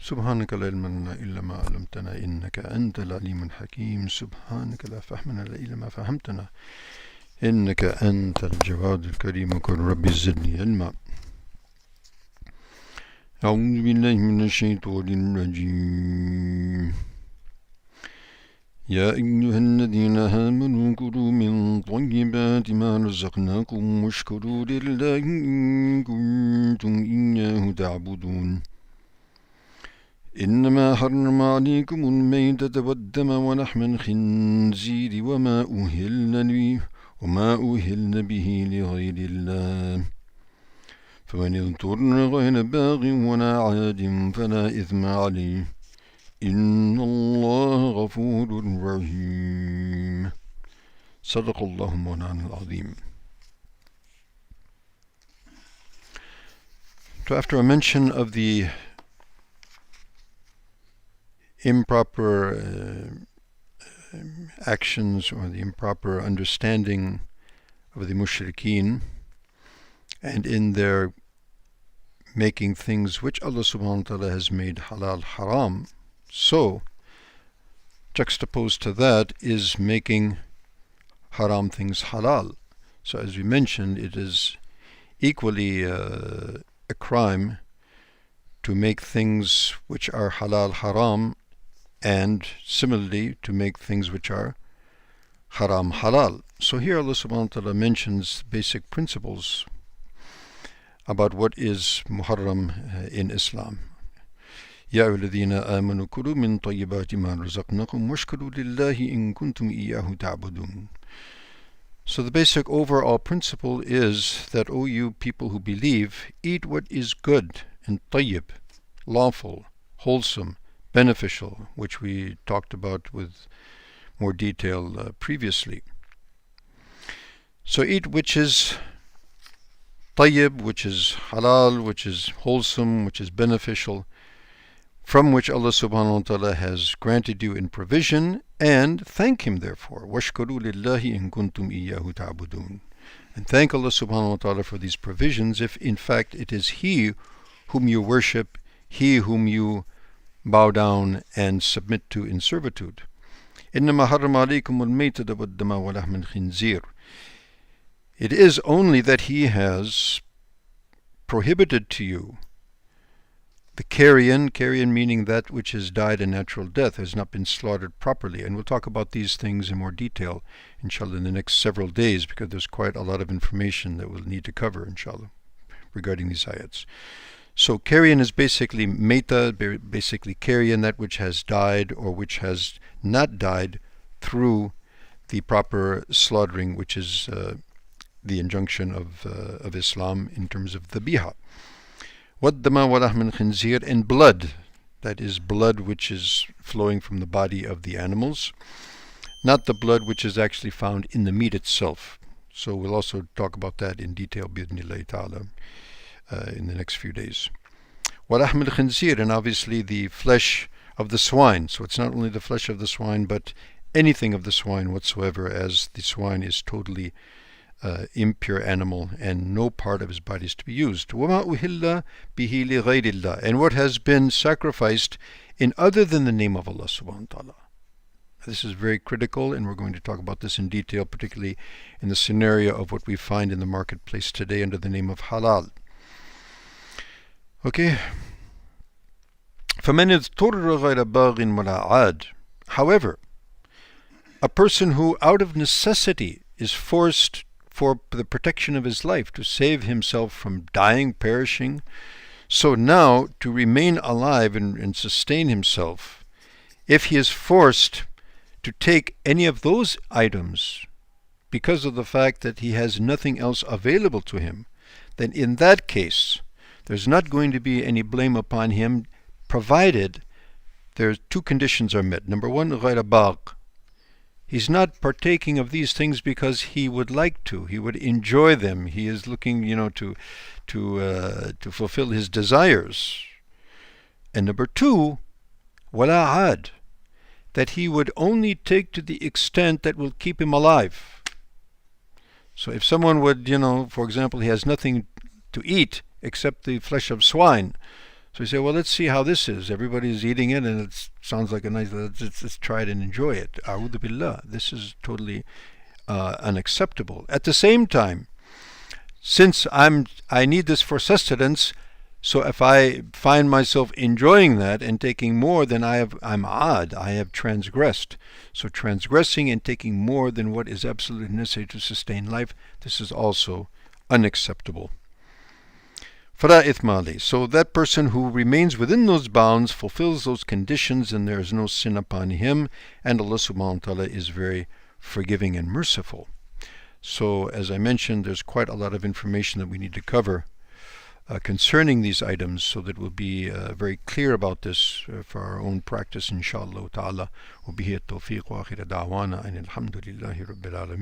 سبحانك لا علم لنا إلا ما علمتنا إنك أنت العليم الحكيم سبحانك لا فهم لنا إلا ما فهمتنا إنك أنت الجواد الكريم قل ربي زدني علما. أعوذ بالله من الشيطان الرجيم. يا أيها الذين آمنوا كلوا من طيبات ما رزقناكم واشكروا لله إن كنتم إياه تعبدون. إنما حرم عليكم الميتة والدم ولحم الخنزير وما أهل به لغير الله فمن اضطر غير باغ ولا عاد فلا إثم عليه إن الله غفور رحيم. صدق الله مولانا العظيم. So after a mention of the improper actions or the improper understanding of the mushrikeen and in their making things which Allah subhanahu wa ta'ala has made halal haram, so juxtaposed to that is making haram things halal. So as we mentioned, it is equally a crime to make things which are halal haram, and similarly to make things which are haram halal. So here Allah subhanahu wa ta'ala mentions basic principles about what is muharram in Islam. يا أيها الذين آمنوا كلوا من طيبات ما رزقناكم واشكروا لله إن كنتم إياه تعبدون. So the basic overall principle is that, O you people who believe, eat what is good and tayyib, lawful, wholesome, beneficial, which we talked about with more detail previously. So eat which is tayyib, which is halal, which is wholesome, which is beneficial, from which Allah subhanahu wa ta'ala has granted you in provision, and thank Him therefore. وَاشْكُرُوا لِلَّهِ إِن كُنْتُمْ إِيَّاهُ تَعْبُدُونَ. And thank Allah subhanahu wa ta'ala for these provisions if in fact it is He whom you worship, He whom you bow down and submit to in servitude. إِنَّمَا حَرَّمَ عَلَيْكُمُ الْمَيْتَةَ وَالدَّمَ وَلَحْمَ الْخِنْزِيرِ. It is only that He has prohibited to you the carrion meaning that which has died a natural death, has not been slaughtered properly. And we'll talk about these things in more detail, inshallah, in the next several days, because there's quite a lot of information that we'll need to cover, inshallah, regarding these ayats. So carrion is basically meta, basically carrion, that which has died or which has not died through the proper slaughtering, which is the injunction of Islam in terms of dhabiha. وَالدَّمَ وَلَحْمَ الْخِنْزِيرِ, and blood, that is blood which is flowing from the body of the animals, not the blood which is actually found in the meat itself. So we'll also talk about that in detail بِإِذْنِ ta'ala in the next few days. وَلَحْمَ الْخِنْزِيرِ, and obviously the flesh of the swine. So it's not only the flesh of the swine, but anything of the swine whatsoever, as the swine is totally impure animal and no part of his body is to be used. وَمَا أُهِلَّ بِهِ لِغَيْرِ اللَّهِ, and what has been sacrificed in other than the name of Allah subhanahu wa ta'ala. This is very critical, and we're going to talk about this in detail, particularly in the scenario of what we find in the marketplace today under the name of halal. Okay. فَمَنِ اضْطُرَّ غَيْرَ بَاغٍ وَلَا عَادٍ. However, a person who out of necessity is forced for the protection of his life, to save himself from dying, perishing, so now to remain alive and sustain himself, if he is forced to take any of those items because of the fact that he has nothing else available to him, then in that case there's not going to be any blame upon him, provided there's two conditions are met. Number one, غَيْرَ بَاغٍ. He's not partaking of these things because he would like to. He would enjoy them. He is looking, to fulfill his desires. And number two, وَلَا عَادٍ, that he would only take to the extent that will keep him alive. So if someone would, for example, he has nothing to eat except the flesh of swine, So you say, well, let's see how this is. Everybody's eating it and it sounds like a nice, let's try it and enjoy it. A'udhu billah. This is totally unacceptable. At the same time, since I need this for sustenance, so if I find myself enjoying that and taking more, then I'm odd. I have transgressed. So transgressing and taking more than what is absolutely necessary to sustain life, this is also unacceptable. Fala ithma alayh. So that person who remains within those bounds, fulfills those conditions, and there is no sin upon him, and Allah subhanahu wa ta'ala is very forgiving and merciful. So as I mentioned, there's quite a lot of information that we need to cover concerning these items, so that we'll be very clear about this for our own practice, inshallah ta'ala. وبه التوفيق وآخر دعوانا أن الحمد لله رب العالمين.